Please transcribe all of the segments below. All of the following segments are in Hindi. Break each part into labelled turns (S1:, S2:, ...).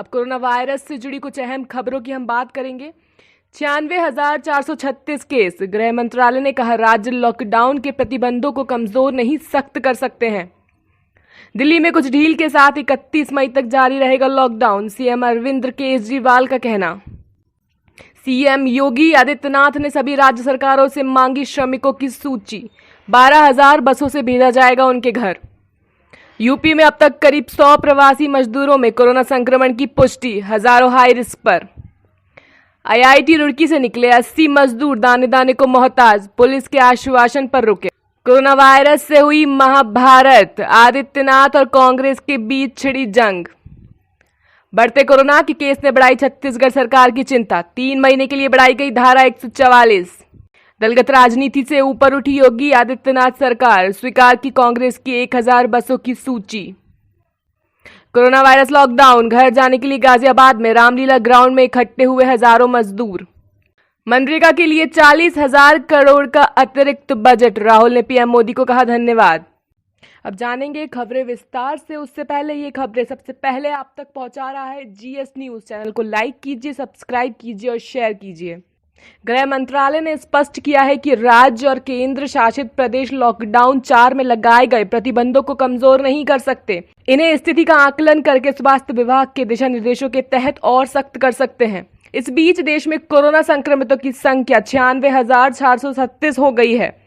S1: अब कोरोना वायरस से जुड़ी कुछ अहम खबरों की हम बात करेंगे। 96,436 केस। गृह मंत्रालय ने कहा राज्य लॉकडाउन के प्रतिबंधों को कमजोर नहीं सख्त कर सकते हैं। दिल्ली में कुछ ढील के साथ 31 मई तक जारी रहेगा लॉकडाउन, सीएम अरविंद केजरीवाल का कहना। सीएम योगी आदित्यनाथ ने सभी राज्य सरकारों से मांगी श्रमिकों की सूची, 12,000 बसों से भेजा जाएगा उनके घर। यूपी में अब तक करीब 100 प्रवासी मजदूरों में कोरोना संक्रमण की पुष्टि, हजारों हाई रिस्क पर। आईआईटी रुड़की से निकले 80 मजदूर दाने दाने को मोहताज, पुलिस के आश्वासन पर रुके। कोरोना वायरस से हुई महाभारत, आदित्यनाथ और कांग्रेस के बीच छिड़ी जंग। बढ़ते कोरोना के केस ने बढ़ाई छत्तीसगढ़ सरकार की चिंता, 3 महीने के लिए बढ़ाई गई धारा 144। दलगत राजनीति से ऊपर उठी योगी आदित्यनाथ सरकार, स्वीकार की कांग्रेस की 1000 बसों की सूची। कोरोना वायरस लॉकडाउन, घर जाने के लिए गाजियाबाद में रामलीला ग्राउंड में इकट्ठे हुए हजारों मजदूर। मनरेगा के लिए 40,000 करोड़ का अतिरिक्त बजट, राहुल ने पीएम मोदी को कहा धन्यवाद। अब जानेंगे खबरें विस्तार से। उससे पहले ये खबरें सबसे पहले आप तक पहुंचा रहा है जीएस न्यूज। चैनल को लाइक कीजिए, सब्सक्राइब कीजिए और शेयर कीजिए। गृह मंत्रालय ने स्पष्ट किया है कि राज्य और केंद्र शासित प्रदेश लॉकडाउन 4 में लगाए गए प्रतिबंधों को कमजोर नहीं कर सकते। इन्हें स्थिति का आकलन करके स्वास्थ्य विभाग के दिशा निर्देशों के तहत और सख्त कर सकते हैं। इस बीच देश में कोरोना संक्रमितों की संख्या 96,436 हो गई है।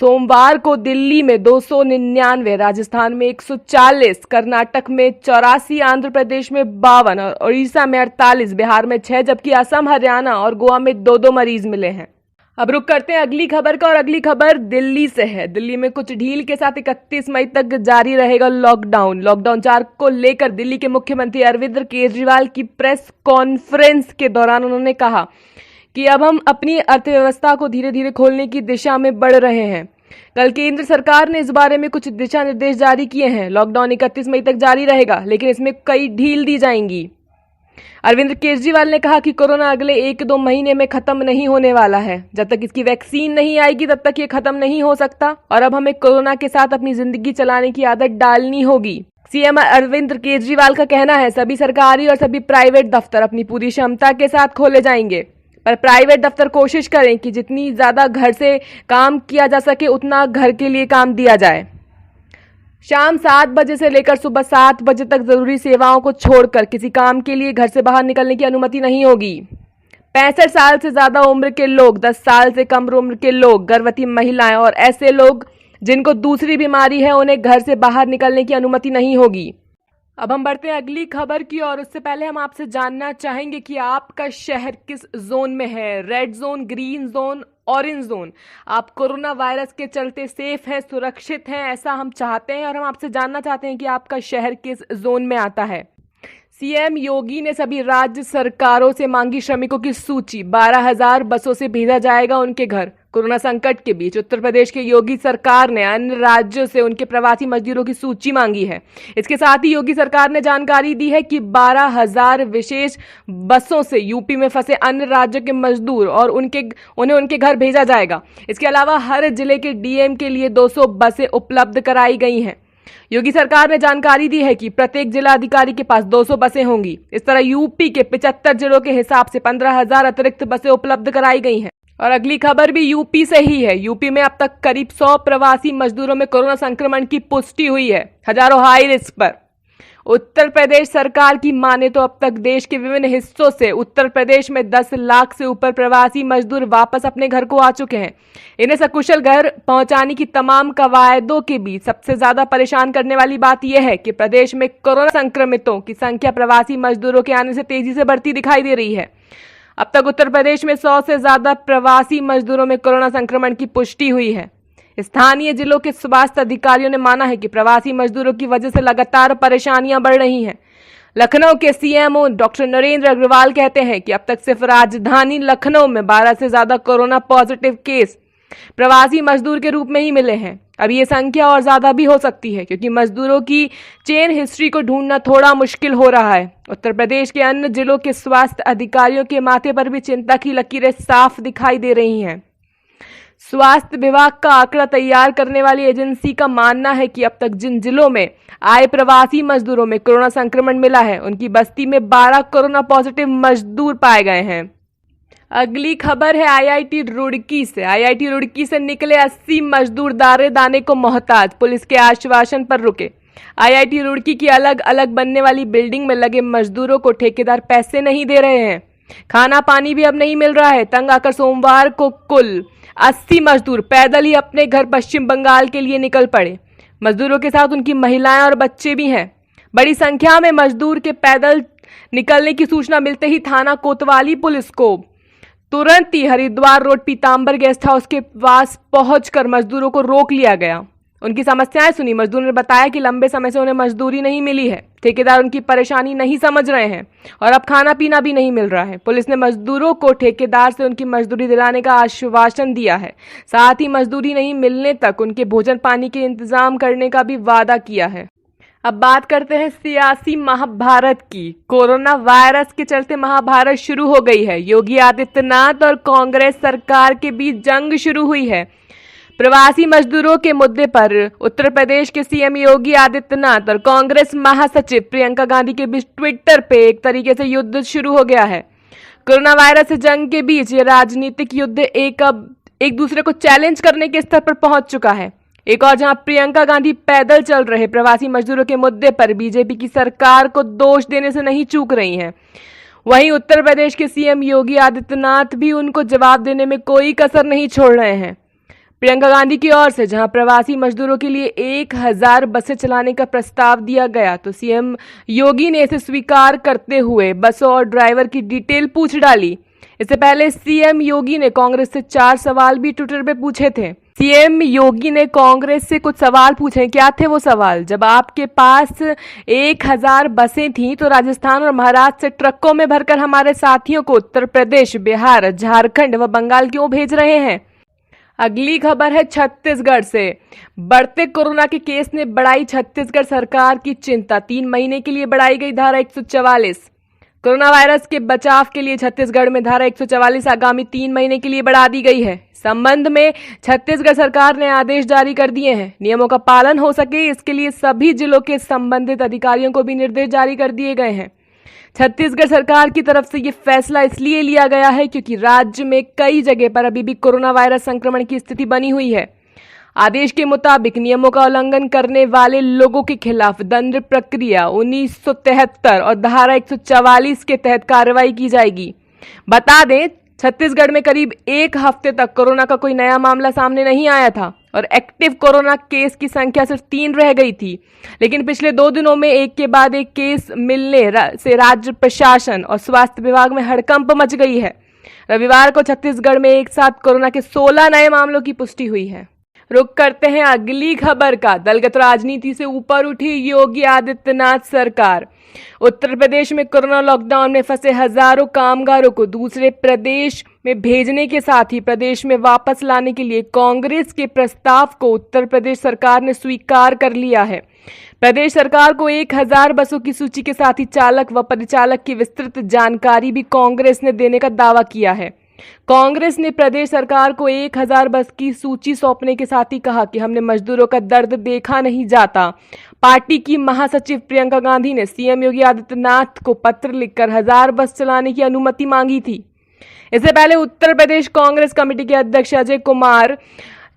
S1: सोमवार को दिल्ली में 299, राजस्थान में 140, कर्नाटक में 84, आंध्र प्रदेश में 52 और उड़ीसा में 48, बिहार में 6, जबकि असम, हरियाणा और गोवा में 2-2 मरीज मिले हैं। अब रुक करते हैं अगली खबर का, और अगली खबर दिल्ली से है। दिल्ली में कुछ ढील के साथ 31 मई तक जारी रहेगा लॉकडाउन। लॉकडाउन 4 को लेकर दिल्ली के मुख्यमंत्री अरविंद केजरीवाल की प्रेस कॉन्फ्रेंस के दौरान उन्होंने कहा कि अब हम अपनी अर्थव्यवस्था को धीरे धीरे खोलने की दिशा में बढ़ रहे हैं। कल केंद्र सरकार ने इस बारे में कुछ दिशा निर्देश जारी किए हैं। लॉकडाउन 31 मई तक जारी रहेगा, लेकिन इसमें कई ढील दी जाएंगी। अरविंद केजरीवाल ने कहा कि कोरोना अगले 1-2 महीने में खत्म नहीं होने वाला है। जब तक इसकी वैक्सीन नहीं आएगी तब तक ये खत्म नहीं हो सकता, और अब हमें कोरोना के साथ अपनी जिंदगी चलाने की आदत डालनी होगी। सीएम अरविंद केजरीवाल का कहना है सभी सरकारी और सभी प्राइवेट दफ्तर अपनी पूरी क्षमता के साथ खोले जाएंगे, पर प्राइवेट दफ्तर कोशिश करें कि जितनी ज्यादा घर से काम किया जा सके उतना घर के लिए काम दिया जाए। शाम 7 बजे से लेकर सुबह 7 बजे तक जरूरी सेवाओं को छोड़कर किसी काम के लिए घर से बाहर निकलने की अनुमति नहीं होगी। 65 साल से ज्यादा उम्र के लोग, 10 साल से कम उम्र के लोग, गर्भवती महिलाएं और ऐसे लोग जिनको दूसरी बीमारी है, उन्हें घर से बाहर निकलने की अनुमति नहीं होगी। अब हम बढ़ते हैं अगली खबर की, और उससे पहले हम आपसे जानना चाहेंगे कि आपका शहर किस जोन में है। Red zone, green zone, orange zone. आप कोरोना वायरस के चलते सेफ हैं, सुरक्षित हैं, ऐसा हम चाहते हैं, और हम आपसे जानना चाहते हैं कि आपका शहर किस जोन में आता है। सीएम योगी ने सभी राज्य सरकारों से मांगी श्रमिकों की सूची, 12,000 बसों से भेजा जाएगा उनके घर। कोरोना संकट के बीच उत्तर प्रदेश के योगी सरकार ने अन्य राज्यों से उनके प्रवासी मजदूरों की सूची मांगी है। इसके साथ ही योगी सरकार ने जानकारी दी है कि 12,000 विशेष बसों से यूपी में फंसे अन्य राज्यों के मजदूर और उन्हें उनके घर भेजा जाएगा। इसके अलावा हर जिले के डीएम के लिए 200 बसें उपलब्ध कराई गई हैं। योगी सरकार ने जानकारी दी है कि प्रत्येक जिला अधिकारी के पास 200 बसें होंगी। इस तरह यूपी के 75 जिलों के हिसाब से 15,000 अतिरिक्त बसें उपलब्ध कराई गई हैं। और अगली खबर भी यूपी से ही है। यूपी में अब तक करीब 100 प्रवासी मजदूरों में कोरोना संक्रमण की पुष्टि हुई है, हजारों हाई रिस्क पर। उत्तर प्रदेश सरकार की माने तो अब तक देश के विभिन्न हिस्सों से उत्तर प्रदेश में 10 लाख से ऊपर प्रवासी मजदूर वापस अपने घर को आ चुके हैं। इन्हें सकुशल घर पहुंचाने की तमाम कवायदों के बीच सबसे ज्यादा परेशान करने वाली बात यह है कि प्रदेश में कोरोना संक्रमितों की संख्या प्रवासी मजदूरों के आने से तेजी से बढ़ती दिखाई दे रही है। अब तक उत्तर प्रदेश में 100 से ज्यादा प्रवासी मजदूरों में कोरोना संक्रमण की पुष्टि हुई है। स्थानीय जिलों के स्वास्थ्य अधिकारियों ने माना है कि प्रवासी मजदूरों की वजह से लगातार परेशानियां बढ़ रही हैं। लखनऊ के सीएमओ डॉक्टर नरेंद्र अग्रवाल कहते हैं कि अब तक सिर्फ राजधानी लखनऊ में 12 से ज्यादा कोरोना पॉजिटिव केस प्रवासी मजदूर के रूप में ही मिले हैं। अब ये संख्या और ज्यादा भी हो सकती है, क्योंकि मजदूरों की चेन हिस्ट्री को ढूंढना थोड़ा मुश्किल हो रहा है। उत्तर प्रदेश के अन्य जिलों के स्वास्थ्य अधिकारियों के माथे पर भी चिंता की लकीरें साफ दिखाई दे रही हैं। स्वास्थ्य विभाग का आंकड़ा तैयार करने वाली एजेंसी का मानना है कि अब तक जिन जिलों में आए प्रवासी मजदूरों में कोरोना संक्रमण मिला है, उनकी बस्ती में 12 कोरोना पॉजिटिव मजदूर पाए गए हैं। अगली खबर है आईआईटी रुड़की से। आईआईटी रुड़की से निकले 80 मजदूर दारे दाने को मोहताज, पुलिस के आश्वासन पर रुके। आईआईटी रुड़की की अलग अलग बनने वाली बिल्डिंग में लगे मजदूरों को ठेकेदार पैसे नहीं दे रहे हैं, खाना पानी भी अब नहीं मिल रहा है। तंग आकर सोमवार को कुल 80 मजदूर पैदल ही अपने घर पश्चिम बंगाल के लिए निकल पड़े। मजदूरों के साथ उनकी महिलाएं और बच्चे भी हैं। बड़ी संख्या में मजदूर के पैदल निकलने की सूचना मिलते ही थाना कोतवाली पुलिस को तुरंत ही हरिद्वार रोड पीताम्बर गेस्ट हाउस के पास पहुंचकर मजदूरों को रोक लिया गया। उनकी समस्याएं सुनी। मजदूर ने बताया कि लंबे समय से उन्हें मजदूरी नहीं मिली है, ठेकेदार उनकी परेशानी नहीं समझ रहे हैं और अब खाना पीना भी नहीं मिल रहा है। पुलिस ने मजदूरों को ठेकेदार से उनकी मजदूरी दिलाने का आश्वासन दिया है, साथ ही मजदूरी नहीं मिलने तक उनके भोजन पानी के इंतजाम करने का भी वादा किया है। अब बात करते हैं सियासी महाभारत की। कोरोना वायरस के चलते महाभारत शुरू हो गई है। योगी आदित्यनाथ और कांग्रेस सरकार के बीच जंग शुरू हुई है। प्रवासी मजदूरों के मुद्दे पर उत्तर प्रदेश के सीएम योगी आदित्यनाथ और कांग्रेस महासचिव प्रियंका गांधी के बीच ट्विटर पे एक तरीके से युद्ध शुरू हो गया है। कोरोना वायरस से जंग के बीच ये राजनीतिक युद्ध एक दूसरे को चैलेंज करने के स्तर पर पहुंच चुका है। एक और जहां प्रियंका गांधी पैदल चल रहे प्रवासी मजदूरों के मुद्दे पर बीजेपी की सरकार को दोष देने से नहीं चूक रही हैं, वहीं उत्तर प्रदेश के सीएम योगी आदित्यनाथ भी उनको जवाब देने में कोई कसर नहीं छोड़ रहे हैं। प्रियंका गांधी की ओर से जहां प्रवासी मजदूरों के लिए 1000 बसें चलाने का प्रस्ताव दिया गया, तो सीएम योगी ने इसे स्वीकार करते हुए बसों और ड्राइवर की डिटेल पूछ डाली। इससे पहले सीएम योगी ने कांग्रेस से 4 सवाल भी ट्विटर पे पूछे थे। सीएम योगी ने कांग्रेस से कुछ सवाल पूछे। क्या थे वो सवाल? जब आपके पास 1000 बसें थीं तो राजस्थान और महाराष्ट्र से ट्रकों में भरकर हमारे साथियों को उत्तर प्रदेश, बिहार, झारखंड व बंगाल क्यों भेज रहे हैं? अगली खबर है छत्तीसगढ़ से। बढ़ते कोरोना के केस ने बढ़ाई छत्तीसगढ़ सरकार की चिंता। 3 महीने के लिए बढ़ाई गई धारा 144। कोरोना वायरस के बचाव के लिए छत्तीसगढ़ में धारा 144 आगामी 3 महीने के लिए बढ़ा दी गई है। संबंध में छत्तीसगढ़ सरकार ने आदेश जारी कर दिए हैं। नियमों का पालन हो सके इसके लिए सभी जिलों के संबंधित अधिकारियों को भी निर्देश जारी कर दिए गए हैं। छत्तीसगढ़ सरकार की तरफ से ये फैसला इसलिए लिया गया है क्योंकि राज्य में कई जगह पर अभी भी कोरोना वायरस संक्रमण की स्थिति बनी हुई है। आदेश के मुताबिक नियमों का उल्लंघन करने वाले लोगों के खिलाफ दंड प्रक्रिया 1973 और धारा 144 के तहत कार्रवाई की जाएगी। बता दें, छत्तीसगढ़ में करीब 1 हफ्ते तक कोरोना का कोई नया मामला सामने नहीं आया था और एक्टिव कोरोना केस की संख्या सिर्फ 3 रह गई थी। लेकिन पिछले 2 दिनों में एक के बाद एक केस मिलने से राज्य प्रशासन और स्वास्थ्य विभाग में हड़कंप मच गई है। रविवार को छत्तीसगढ़ में एक साथ कोरोना के 16 नए मामलों की पुष्टि हुई है। रुक करते हैं अगली खबर का। दलगत राजनीति से ऊपर उठी योगी आदित्यनाथ सरकार। उत्तर प्रदेश में कोरोना लॉकडाउन में फंसे हजारों कामगारों को दूसरे प्रदेश में भेजने के साथ ही प्रदेश में वापस लाने के लिए कांग्रेस के प्रस्ताव को उत्तर प्रदेश सरकार ने स्वीकार कर लिया है। प्रदेश सरकार को 1000 बसों की सूची के साथ ही चालक व परिचालक की विस्तृत जानकारी भी कांग्रेस ने देने का दावा किया है। कांग्रेस ने प्रदेश सरकार को 1000 बस की सूची सौंपने के साथ ही कहा कि हमने मजदूरों का दर्द देखा नहीं जाता। पार्टी की महासचिव प्रियंका गांधी ने सीएम योगी आदित्यनाथ को पत्र लिखकर 1000 बस चलाने की अनुमति मांगी थी। इससे पहले उत्तर प्रदेश कांग्रेस कमेटी के अध्यक्ष अजय कुमार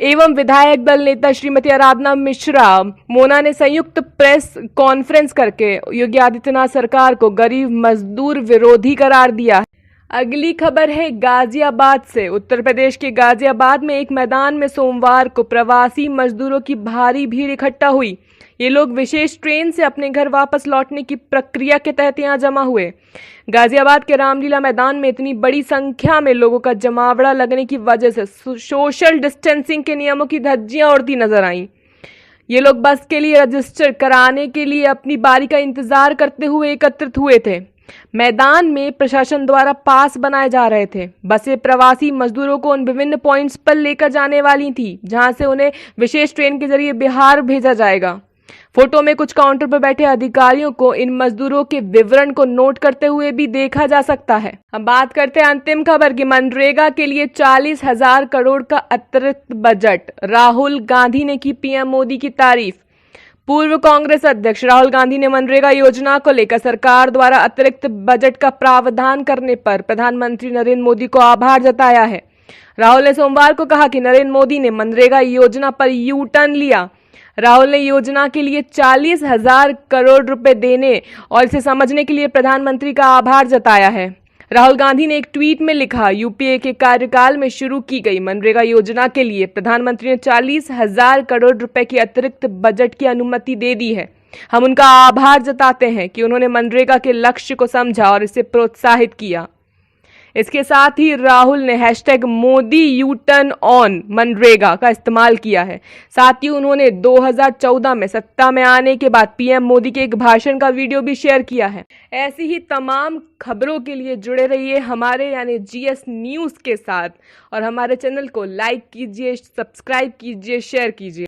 S1: एवं विधायक दल नेता श्रीमती आराधना मिश्रा मोना ने संयुक्त प्रेस कॉन्फ्रेंस करके योगी आदित्यनाथ सरकार को गरीब मजदूर विरोधी करार दिया। अगली खबर है गाजियाबाद से। उत्तर प्रदेश के गाजियाबाद में एक मैदान में सोमवार को प्रवासी मजदूरों की भारी भीड़ इकट्ठा हुई। ये लोग विशेष ट्रेन से अपने घर वापस लौटने की प्रक्रिया के तहत यहाँ जमा हुए। गाजियाबाद के रामलीला मैदान में इतनी बड़ी संख्या में लोगों का जमावड़ा लगने की वजह से सोशल डिस्टेंसिंग के नियमों की धज्जियां उड़ती नजर आईं। ये लोग बस के लिए रजिस्टर कराने के लिए अपनी बारी का इंतजार करते हुए एकत्रित हुए थे। मैदान में प्रशासन द्वारा पास बनाए जा रहे थे। बसें प्रवासी मजदूरों को उन विभिन्न पॉइंट्स पर लेकर जाने वाली थी जहां से उन्हें विशेष ट्रेन के जरिए बिहार भेजा जाएगा। फोटो में कुछ काउंटर पर बैठे अधिकारियों को इन मजदूरों के विवरण को नोट करते हुए भी देखा जा सकता है। हम बात करते हैं अंतिम खबर की। मनरेगा के लिए 40,000 करोड़ का अतिरिक्त बजट, राहुल गांधी ने की पीएम मोदी की तारीफ। पूर्व कांग्रेस अध्यक्ष राहुल गांधी ने मनरेगा योजना को लेकर सरकार द्वारा अतिरिक्त बजट का प्रावधान करने पर प्रधानमंत्री नरेंद्र मोदी को आभार जताया है। राहुल ने सोमवार को कहा कि नरेंद्र मोदी ने मनरेगा योजना पर यू टर्न लिया। राहुल ने योजना के लिए 40,000 करोड़ रुपए देने और इसे समझने के लिए प्रधानमंत्री का आभार जताया है। राहुल गांधी ने एक ट्वीट में लिखा, यूपीए के कार्यकाल में शुरू की गई मनरेगा योजना के लिए प्रधानमंत्री ने 40,000 करोड़ रुपए की अतिरिक्त बजट की अनुमति दे दी है। हम उनका आभार जताते हैं कि उन्होंने मनरेगा के लक्ष्य को समझा और इसे प्रोत्साहित किया। इसके साथ ही राहुल ने hashtag Modi U turn on MNREGA का इस्तेमाल किया है। साथ ही उन्होंने 2014 में सत्ता में आने के बाद पीएम मोदी के एक भाषण का वीडियो भी शेयर किया है। ऐसी ही तमाम खबरों के लिए जुड़े रहिए हमारे यानी जीएस न्यूज़ के साथ और हमारे चैनल को लाइक कीजिए, सब्सक्राइब कीजिए, शेयर कीजिए।